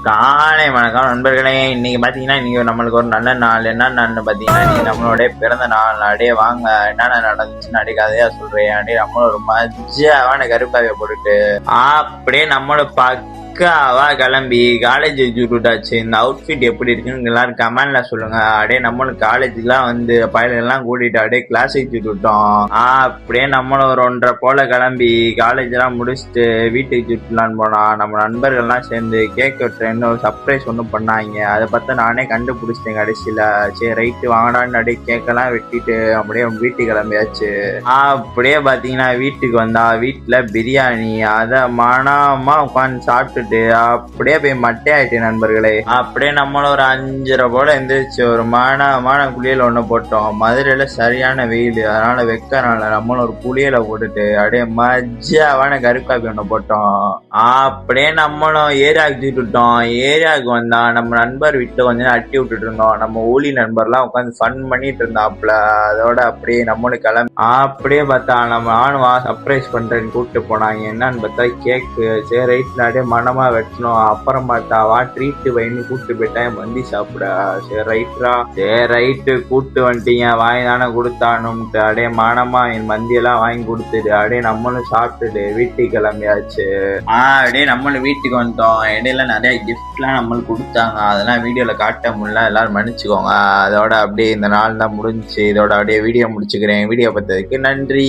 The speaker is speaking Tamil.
காலை வணக்கம் நண்பர்களே. இன்னைக்கு பாத்தீங்கன்னா இன்னைக்கு நம்மளுக்கு ஒரு நல்ல நாள். என்ன பாத்தீங்கன்னா இன்னைக்கு நம்மளுடைய பிறந்த நாள். அப்படியே வாங்க என்னென்ன நடந்துச்சுன்னு அப்படியே கதையா சொல்றேன். அப்படியே நம்மளும் ஒரு மஜாவான கருப்பாவை போட்டுட்டு அப்படியே நம்மளும் பக்காவா கிளம்பி காலேஜ் விட்டாச்சு. இந்த அவுட்ஃபிட் எப்படி இருக்குன்னு எல்லாரும் கமெண்ட்ல சொல்லுங்க. அப்படியே நம்மளும் காலேஜ்லாம் வந்து பயலெல்லாம் கூட்டிட்டு அப்படியே கிளாஸ் விட்டோம். அப்படியே நம்மளும் ஒரு 1:30 போல கிளம்பி காலேஜ் எல்லாம் முடிச்சுட்டு வீட்டுக்கு சுட்டலான்னு போனா நம்ம நண்பர்கள்லாம் சேர்ந்து கேக் வெட்டுறேன்னு ஒரு சர்ப்ரைஸ் ஒன்றும் பண்ணாங்க. அதை பார்த்தா நானே கண்டுபிடிச்சிட்டேன் கடைசியில. சரி ரைட்டு வாங்கடான்னு அப்படியே கேக்கெல்லாம் வெட்டிட்டு அப்படியே வீட்டுக்கு கிளம்பியாச்சு. அப்படியே பாத்தீங்கன்னா வீட்டுக்கு வந்தா வீட்டுல பிரியாணி அதை மனமா உட்காந்து சாப்பிட்டு அப்படியே போய் மட்டையாயிட்டேன் நண்பர்களே. அப்படியே நம்மளும் ஒரு 5:30 போல எந்திரிச்சு ஒரு மான குளியல ஒண்ணு போட்டோம். மதுரையில சரியான வெயில், அதனால வெக்கனால நம்மளும் ஒரு குளியல போட்டுட்டு அப்படியே மஜாவான கருக்காப்பி ஒண்ணு போட்டோம். அப்படியே நம்மளும் ஏரியாவுக்கு விட்டுட்டோம். ஏரியாவுக்கு வந்தா நம்ம நண்பர் வீட்டுல கொஞ்சம் அட்டி விட்டுட்டு இருந்தோம். நம்ம ஊழி நண்பர்லாம் உட்காந்து ஃபன் பண்ணிட்டு இருந்தாப்ல. அதோட அப்படியே நம்மளும் கிளம்பி அப்படியே பார்த்தா நம்ம நானும் சர்ப்ரைஸ் பண்றேன்னு கூப்பிட்டு போனாங்க. என்னன்னு பார்த்தா கேக்கு. சரி ரைட்ல அப்படியே மனமா வெட்டணும். அப்புறம் பார்த்தா வா ட்ரீட் வைன்னு கூப்பிட்டு போயிட்டேன் மந்தி சாப்பிட. சரி ரைட்டு கூப்பிட்டு வந்துட்டீங்க வாங்கி தானே கொடுத்தானும்ட்டு அப்படியே மனமா என் மந்தி எல்லாம் வாங்கி கொடுத்துட்டு அப்படியே நம்மளும் சாப்பிட்டுட்டு வீட்டுக்கு கிளம்பியாச்சு. அப்படியே நம்மளும் வீட்டுக்கு வந்துட்டோம். இடையில நிறைய கிஃப்ட்லாம் நம்மளுக்கு கொடுத்தாங்க. அதெல்லாம் வீடியோல காட்ட முடியல, எல்லாரும் மன்னிச்சுக்கோங்க. அதோட அப்படியே இந்த நாள் தான் முடிஞ்சுச்சு. இதோட அப்படியே வீடியோ முடிச்சுக்கிறேன். வீடியோ பார்த்ததுக்கு நன்றி.